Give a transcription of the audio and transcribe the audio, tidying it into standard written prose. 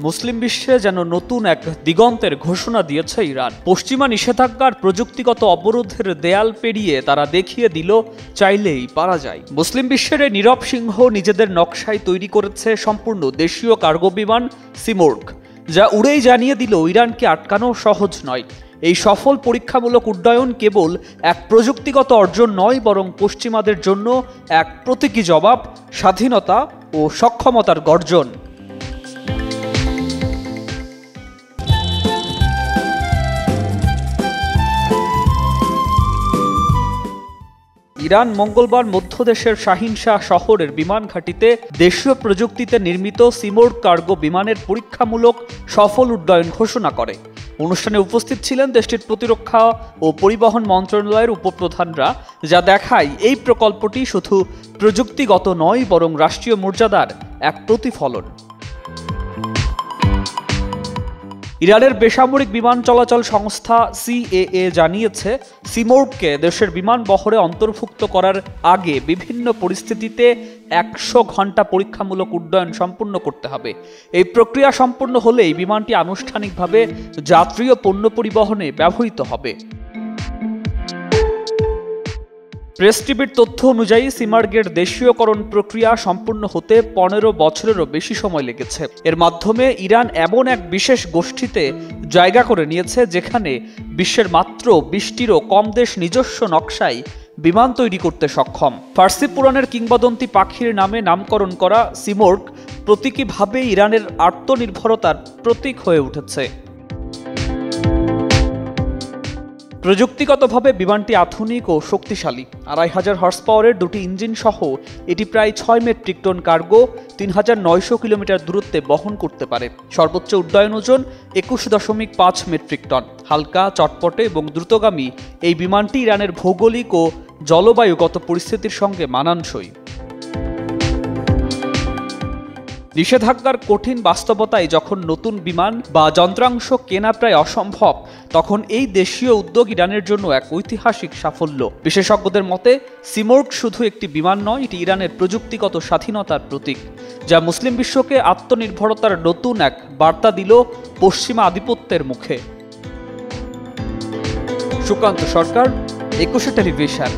মুসলিম বিশ্বে যেন নতুন এক দিগন্তের ঘোষণা দিয়েছে ইরান। পশ্চিমা নিষেধাজ্ঞার প্রযুক্তিগত অবরোধের দেয়াল পেরিয়ে তারা দেখিয়ে দিল চাইলেই পারা যায়। মুসলিম বিশ্বের এই নীরব সিংহ নিজেদের নকশায় তৈরি করেছে সম্পূর্ণ দেশীয় কার্গো বিমান সিমোর্গ, যা উড়েই জানিয়ে দিল ইরানকে আটকানো সহজ নয়। এই সফল পরীক্ষামূলক উড্ডয়ন কেবল এক প্রযুক্তিগত অর্জন নয়, বরং পশ্চিমাদের জন্য এক প্রতীকী জবাব, স্বাধীনতা ও সক্ষমতার গর্জন। ইরান মঙ্গলবার মধ্যদেশের শাহিনশাহ শহরের বিমান ঘাঁটিতে দেশীয় প্রযুক্তিতে নির্মিত সিমোর্গ কার্গো বিমানের পরীক্ষামূলক সফল উড্ডয়ন ঘোষণা করে। অনুষ্ঠানে উপস্থিত ছিলেন দেশটির প্রতিরক্ষা ও পরিবহন মন্ত্রণালয়ের উপপ্রধানরা, যা দেখায় এই প্রকল্পটি শুধু প্রযুক্তিগত নয়, বরং রাষ্ট্রীয় মর্যাদার এক প্রতিফলন। ইরানের বেসামরিক বিমান চলাচল সংস্থা সিএএ জানিয়েছে, সিমোর্গকে দেশের বিমান বহরে অন্তর্ভুক্ত করার আগে বিভিন্ন পরিস্থিতিতে 100 ঘন্টা পরীক্ষামূলক উড্ডয়ন সম্পূর্ণ করতে হবে। এই প্রক্রিয়া সম্পূর্ণ হলেই বিমানটি আনুষ্ঠানিকভাবে যাত্রী ও পণ্য পরিবহনে ব্যবহৃত হবে। প্রেস টিভির তথ্য অনুযায়ী সিমোর্গের দেশীয়করণ প্রক্রিয়া সম্পূর্ণ হতে 15 বছরেরও বেশি সময় লেগেছে। এর মাধ্যমে ইরান এমন এক বিশেষ গোষ্ঠীতে জায়গা করে নিয়েছে, যেখানে বিশ্বের মাত্র 20টিরও কম দেশ নিজস্ব নকশায় বিমান তৈরি করতে সক্ষম। ফার্সি পুরাণের কিংবদন্তি পাখির নামে নামকরণ করা সিমোর্গ প্রতীকীভাবে ইরানের আত্মনির্ভরতার প্রতীক হয়ে উঠেছে। প্রযুক্তিগতভাবে বিমানটি আধুনিক ও শক্তিশালী। 2500 হর্স পাওয়ারের দুটি ইঞ্জিন সহ এটি প্রায় 6 মেট্রিক টন কার্গো 3900 কিলোমিটার দূরত্বে বহন করতে পারে। সর্বোচ্চ উড্ডয়ন ওজন 21.5 মেট্রিক টন। হালকা, চটপটে এবং দ্রুতগামী এই বিমানটি ইরানের ভৌগোলিক ও জলবায়ুগত পরিস্থিতির সঙ্গে মানানসই। নিষেধাজ্ঞার কঠিন বাস্তবতায় যখন নতুন বিমান বা যন্ত্রাংশ কেনা প্রায় অসম্ভব, তখন এই দেশীয় উদ্যোগ ইরানের জন্য এক ঐতিহাসিক সাফল্য। বিশেষজ্ঞদের মতে সিমোর্গ শুধু একটি বিমান নয়, এটি ইরানের প্রযুক্তিগত স্বাধীনতার প্রতীক, যা মুসলিম বিশ্বকে আত্মনির্ভরতার নতুন এক বার্তা দিল পশ্চিমা আধিপত্যের মুখে। সুকান্ত সরকার, 21 টেলিভিশন।